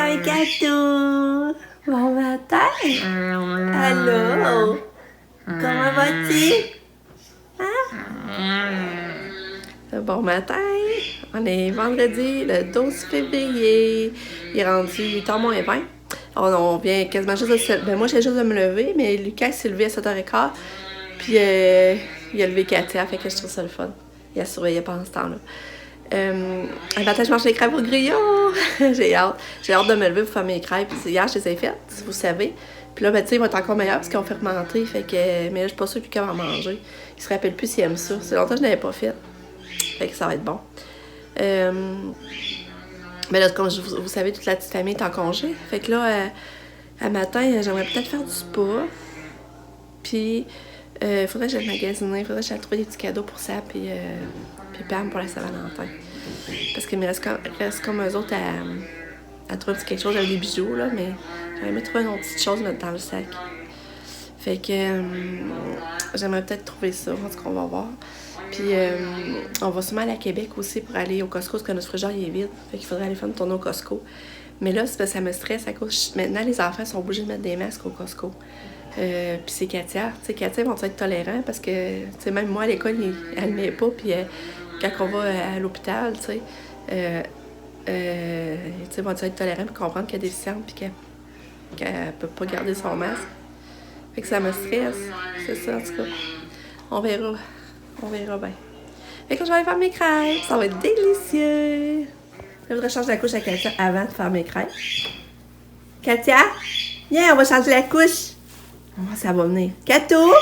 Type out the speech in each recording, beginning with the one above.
matin, Catou! Bon matin! Allô? Comment vas-tu? Bon matin! On est vendredi, le 12 février. Il est rendu 8h moins 20. On vient quasiment juste de se... Ben moi, j'ai juste de me lever, mais Lucas s'est levé à 7h15. Puis il a levé Katia, fait que je trouve ça le fun. Il a surveillé pendant ce temps-là. Un matin, je mange les crêpes au grillon. J'ai hâte. J'ai hâte de me lever pour faire mes crêpes. Hier, je les ai faites, si vous savez. Puis là, ben, tu sais, ils vont être encore meilleurs parce qu'ils ont fermenté. Fait que, mais là, je suis pas sûre qu'il va en manger. Il se rappelle plus s'il aime ça. C'est longtemps que je n'avais pas fait. Fait que ça va être bon. Mais là, comme vous savez, toute la petite famille est en congé. Fait que là, à matin, j'aimerais peut-être faire du spa. Puis, il faudrait que j'aille magasiner. Il faudrait que j'aille trouver des petits cadeaux pour ça. Puis Pam pour la Saint-Valentin. Parce qu'il me reste comme eux autres à trouver quelque chose avec des bijoux, là. Mais j'aurais aimé trouver une autre petite chose à mettre dans le sac. Fait que j'aimerais peut-être trouver ça. En tout cas, on va voir. Puis on va sûrement aller à Québec aussi pour aller au Costco parce que notre frigidaire il est vide. Fait qu'il faudrait aller faire une tournée au Costco. Mais là, c'est parce que ça me stresse à cause... Maintenant, les enfants sont obligés de mettre des masques au Costco. Puis c'est Katia. Tu sais, Katia, ils vont être tolérants parce que, tu sais, même moi, à l'école, elle ne met pas. Puis quand on va à l'hôpital, tu sais, ils vont être tolérants pour comprendre qu'elle est déficiente puis qu'elle peut pas garder son masque. Fait que ça me stresse. C'est ça, en tout cas. On verra. On verra bien. Fait que je vais aller faire mes crêpes. Ça va être délicieux. Je voudrais changer la couche à Katia avant de faire mes crêpes. Katia, viens, on va changer la couche. Oh, ça va venir. Katou,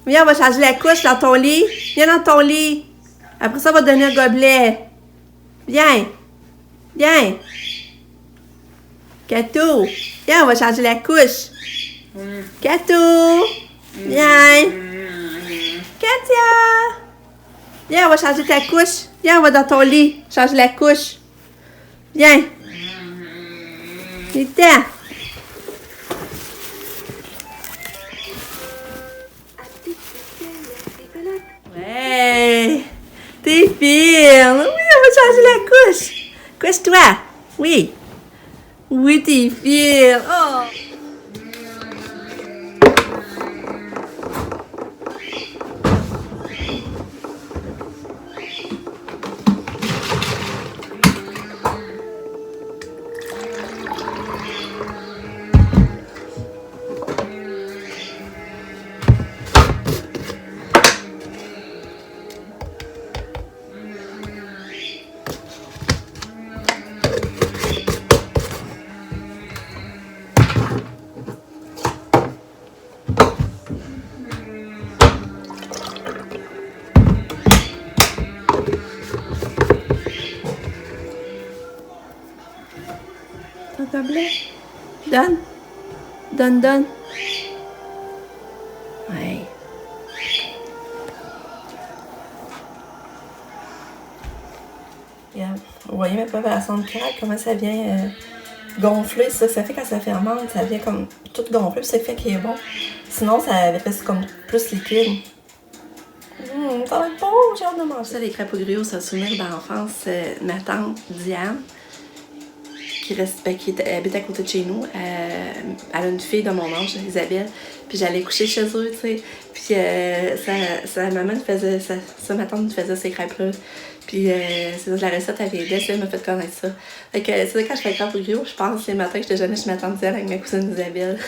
viens, on va changer la couche dans ton lit. Viens dans ton lit. Après ça, on va te donner un gobelet. Viens. Viens. Katou, viens, on va changer la couche. Katou, viens. Katia! Viens, on va changer ta couche. Viens, on va dans ton lit. Change la couche. Viens. Viens. Ouais. T'es fine. Oui, on va changer la couche. Couche-toi. Oui. Oui, t'es fine. Oh. Ton gobelet. Donne. Donne. Ouais. Regarde. Vous voyez ma préparation de crêpes, comment ça vient gonfler. Ça fait quand ça fermente, ça vient comme tout gonfler, puis c'est fait qu'il est bon. Sinon, ça reste comme plus liquide. Ça va être bon, j'ai hâte de manger ça. Les crêpes au griot, ça souvenir d'enfance. Ma tante Diane, qui habite à côté de chez nous, elle a une fille de mon âge, Isabelle, puis j'allais coucher chez eux, tu sais. Puis sa maman faisait, ma tante nous faisait ces crêpes-là. Puis c'est ça, la recette, elle vient d'elle, elle m'a fait connaître ça. Fait que c'est quand je fais crêpes au griot, je pense les matins que je déjeunais chez ma tante Diane avec ma cousine Isabelle.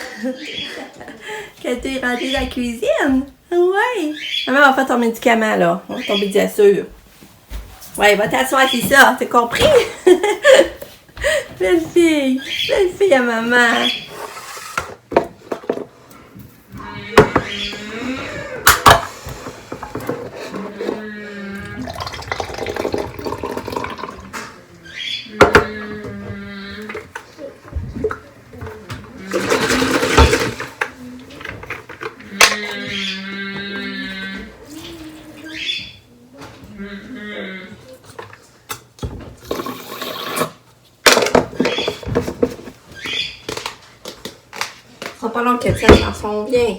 Quand t'es rentrée dans la cuisine? Ouais! Maman va faire ton médicament, là. On va tomber bien sûr. Ouais, va t'asseoir, c'est ça. T'as compris? Belle fille à maman. Ça sera pas long que ça s'en fond bien.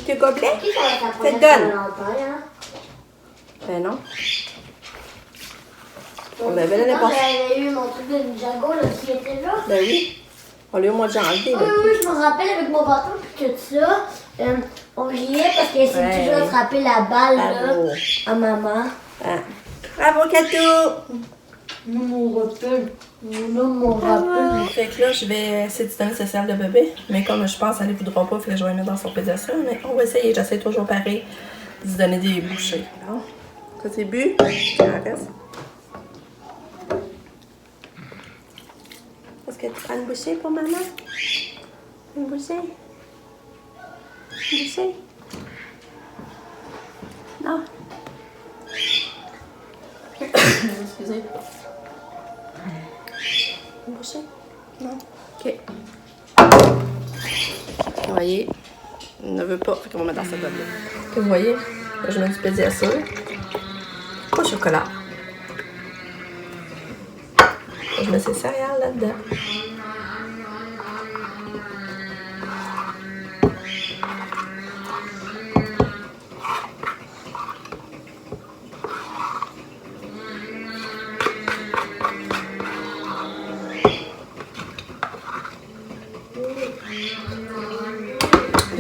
Goûter gobelet? Qui ça va Ça te donne. hein? Ben non. On l'avait l'année passée. J'avais eu mon truc de Ninjago là, qui était là. Ben oui. On l'a eu au mois de janvier. Oui, oui, je me rappelle avec mon bâton puis tout ça. On riait parce qu'elle essayait toujours de frapper la balle là, à maman. Ah. Bravo, Kato! Non, mon rappel. Non, mon rappel. Fait que là, je vais essayer de donner ce sel de bébé. Mais comme je pense qu'elle ne voudra pas, fait que je vais le mettre dans son pédiatre. Mais on va essayer. J'essaie toujours pareil de se donner des bouchées. Bon. Ça, c'est bu. Il en reste. Est-ce que tu prends une bouchée pour maman? Une bouchée? Une bouchée? Non? Excusez. Une bouchée? Non? OK. Vous voyez, il ne veut pas, fait qu'on va mettre dans sa gobelet. Vous voyez, là, je mets du pédiasure. Au chocolat. Je mets ses céréales là-dedans.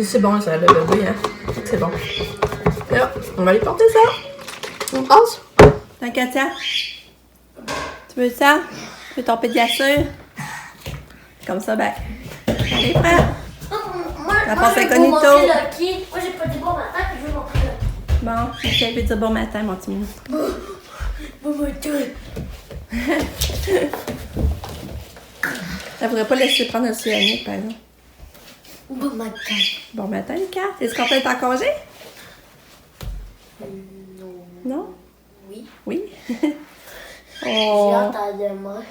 C'est bon, ça, le bébé, hein. C'est bon. Là, on va aller porter ça. On passe. T'as Katia? Tu veux ça? Tu veux ton pédiasure? Comme ça, ben. Allez, frère. Ça passe incognito. Moi, j'ai pas dit bon matin, puis je veux montrer Lucky. Bon, ok, je vais dire bon matin, mon petit minou. Bon matin. Ça voudrait pas laisser prendre le cyanide, par exemple. Bon matin. Bon matin, Lucas. Est-ce qu'on peut être en congé? Non. Non? Oui. Oui? J'ai Oh. hâte à demain.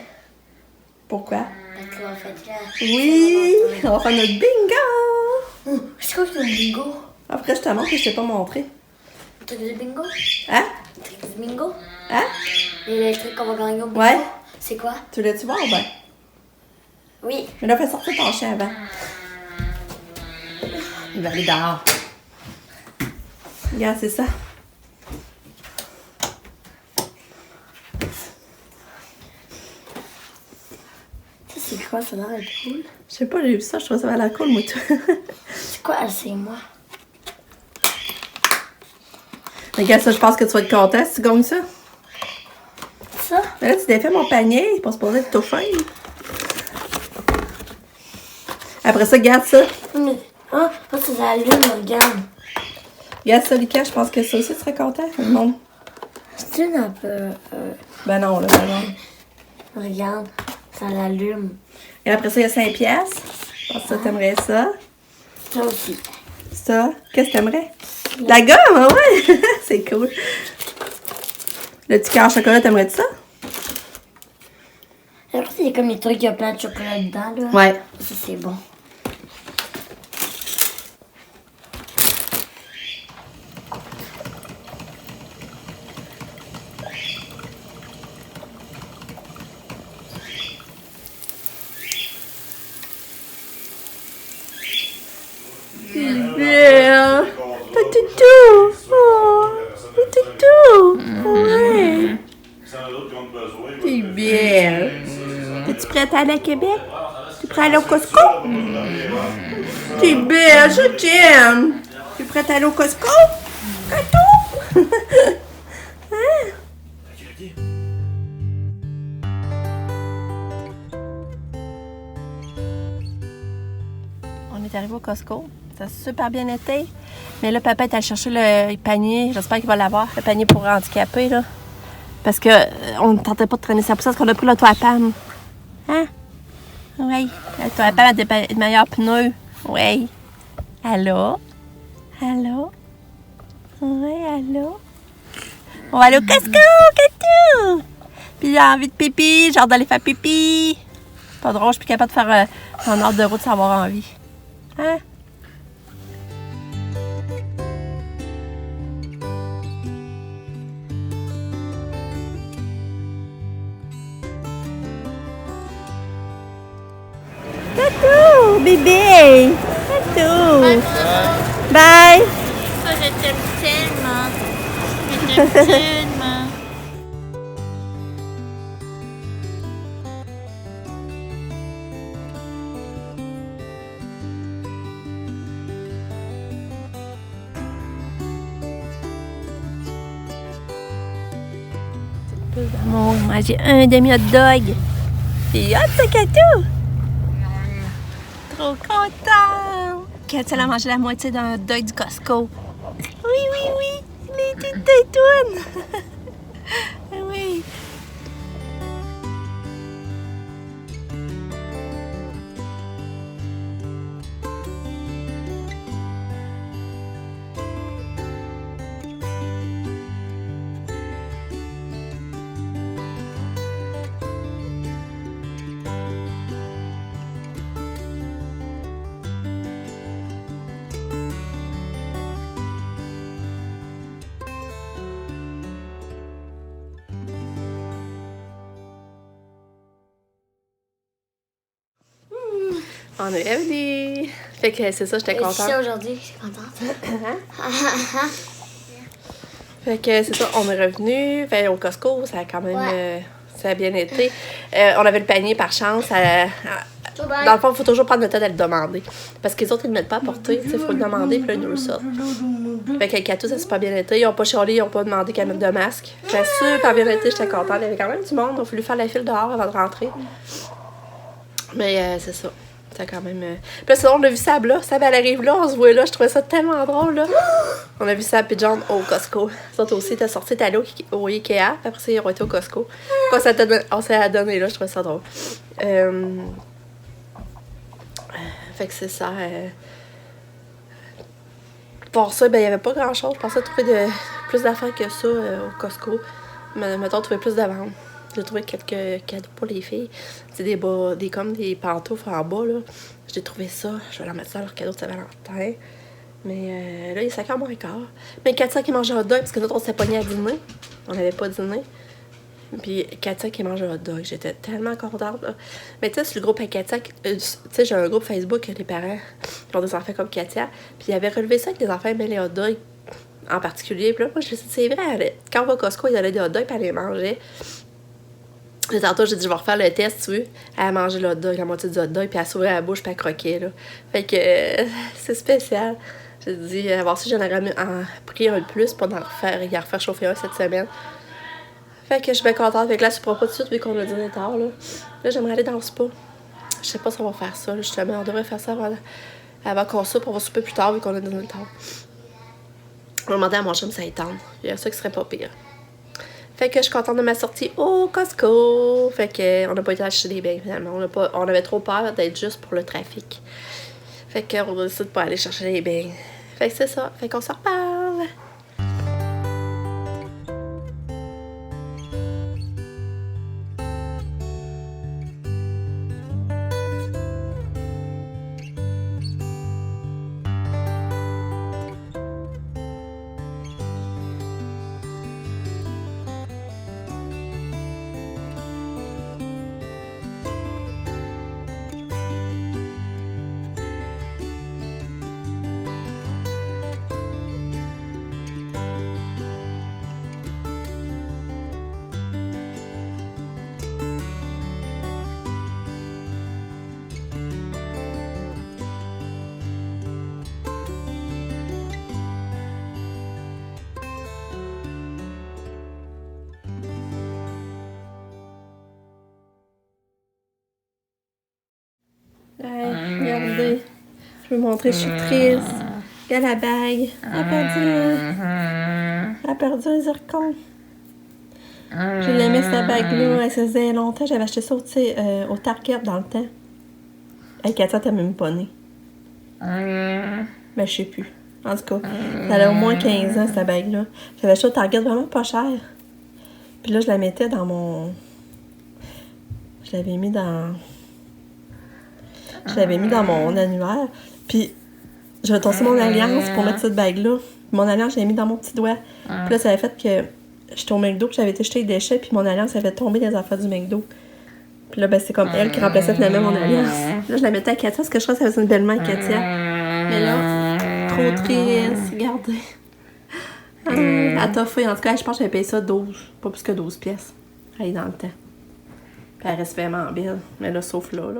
Pourquoi? Parce qu'on va faire là. Oui! On va faire notre bingo! C'est quoi le bingo? Après, je te montre que je t'ai pas montré. Le truc de bingo? Hein? Le truc du bingo? Hein? Et le truc qu'on va gagner au bingo? Ouais. C'est quoi? Tu l'as-tu voir ou ben? Oui. Mais là, fais sortir ton chien avant. Il va aller dehors. Regarde, c'est ça. Ça, c'est quoi? Ça a l'air cool. Je sais pas, j'ai vu ça, je trouve ça va l'air cool, moi, tout. C'est quoi? C'est moi. Regarde ça, je pense que tu vas être content si tu gagnes ça. Ça? Mais là, tu défais mon panier, il va se poser de tout fin. Après ça, regarde ça. Mais, ça s'allume, regarde. Regarde ça, Lucas, je pense que ça aussi, tu serais content. Non. C'est une un peu... Ben non, là, ben non. Regarde, ça l'allume. Et après ça, il y a 5 piastres. Je pense que ça, t'aimerais ça. Ça aussi. Ça, qu'est-ce que t'aimerais? La gomme, ah ouais! C'est cool. Le petit cœur en chocolat, t'aimerais-tu ça? Après, il y a comme les trucs, il y a plein de chocolat dedans, là. Ouais. Ça, c'est bon. Bien. Petit tout. Oh, petit tout. Ouais. T'es bien. Es-tu prête à aller à Québec? Tu es prête à aller au Costco? T'es belle, je t'aime. Tu es prête à aller au Costco? Catou? Hein? On est arrivé au Costco. Ça a super bien été. Mais là, papa est allé chercher le panier. J'espère qu'il va l'avoir, le panier pour handicapés, là. Parce que on ne tentait pas de traîner ça pour ça, parce qu'on a pris l'auto à Pam. Hein? Oui. L'auto à Pam a des meilleurs pneus. Oui. Allô? Allô? Oui, allô? On va aller au Costco, Catou! Puis j'ai envie de pipi, genre d'aller faire pipi. Pas drôle, je suis plus capable de faire en ordre de route sans avoir envie. Hein? Tatou, bébé! Tatou! Bye! Ça, je t'aime tellement. Je t'aime tellement. Plus d'amour, manger un demi-hot dog. C'est hot, ce Katou! Trop content! Katou, elle a mangé la moitié d'un hot dog du Costco. Oui, oui, oui! Les petites tétounes! Oui! On est revenu! Fait que c'est ça, j'étais Je contente. suis aujourd'hui, je suis contente. Fait que c'est ça, on est revenu. Fait au Costco, ça a quand même ça a bien été. On avait le panier par chance. Dans le fond, il faut toujours prendre le temps de le demander. Parce que les autres, ils ne le mettent pas à porter. Il faut le demander, puis là, ils nous le sortent. Fait qu'avec Katou, ça s'est pas bien été. Ils n'ont pas chialé, ils n'ont pas demandé qu'elle mette de masque. Ça a super bien été, j'étais contente. Il y avait quand même du monde. Il a fallu faire la file dehors avant de rentrer. Mais c'est ça. Ça quand même. Puis là, sinon, on a vu Sab là. Sab, elle arrive là, on se voit là. Je trouvais ça tellement drôle, là. On a vu Sab et John au Costco. Les autres aussi étaient sortis, étaient allés au Ikea. Puis après ça, ils ont été au Costco. Quoi, ça on s'est donné là, je trouvais ça drôle. Fait que c'est ça. Pour ça, ben, il n'y avait pas grand chose. Je pensais trouver plus d'affaires que ça au Costco. Mais mettons, trouver plus de ventes. J'ai trouvé quelques cadeaux pour les filles. C'est comme des pantoufles en bas, là. J'ai trouvé ça. Je vais leur mettre ça à leur cadeau de Saint-Valentin. Mais là, il est 5h moins quart. Mais Katia qui mange un hot dog, parce que nous, on s'est pognés à dîner. On n'avait pas dîné. Puis Katia qui mange un hot dog. J'étais tellement contente, là. Mais tu sais, sur le groupe à Katia, tu sais, j'ai un groupe Facebook, les parents qui ont des enfants comme Katia. Puis ils avaient relevé ça que les enfants aimaient les hot dogs en particulier. Puis là, moi, je me suis dit, c'est vrai, quand on va au Costco, ils donnaient des hot dogs, puis elle les mangeait. Et tantôt, j'ai dit, je vais refaire le test, tu veux. Elle a mangé le hot dog, la moitié du hot dog, puis elle s'ouvrait la bouche, puis elle croquait, là. Fait que c'est spécial. J'ai dit, voir si j'en aurais pris un de plus pour en refaire chauffer un cette semaine. Fait que je suis bien contente. Fait que là, je ne pourras pas tout de suite, vu qu'on a dîné tard, là. Là, j'aimerais aller dans le spa. Je sais pas si on va faire ça, là, justement. On devrait faire ça avant qu'on soupe. On va souper plus tard, vu qu'on a dîné tard. On va demander à mon chum ça étendre. Il y a ça qui serait pas pire. Fait que je suis contente de ma sortie au Costco. Fait que on n'a pas été acheter des bains finalement. On avait trop peur d'être juste pour le trafic. Fait qu'on a décidé de pas aller chercher les bains. Fait que c'est ça. Fait qu'on s'en reparle. Regardez. Je vais vous montrer, je suis triste. Regarde la bague. Elle a perdu un zircon. Je l'aimais cette bague-là. Elle se faisait longtemps. J'avais acheté ça au Target dans le temps. Hey, Katia, t'as même pas né. Ben, je sais plus. En tout cas, ça a au moins 15 ans, cette bague-là. J'avais acheté au Target vraiment pas cher. Puis là, je la mettais dans mon... Je l'avais mis dans mon annuaire. Puis, j'avais tossé mon alliance pour mettre cette bague-là. Mon alliance, je l'ai mis dans mon petit doigt. Puis là, ça avait fait que j'étais au McDo, puis j'avais été jeter les déchets, puis mon alliance avait tombé des affaires du McDo. Puis là, ben, c'est comme elle qui remplaçait finalement mon alliance. Là, je la mettais à Katia, parce que je crois que ça faisait une belle main à Katia. Mais là, trop triste, regardez. Elle t'a fait, en tout cas, je pense que j'avais payé ça 12, pas plus que 12 pièces. Elle est dans le temps. Puis elle reste vraiment belle, mais là, sauf là.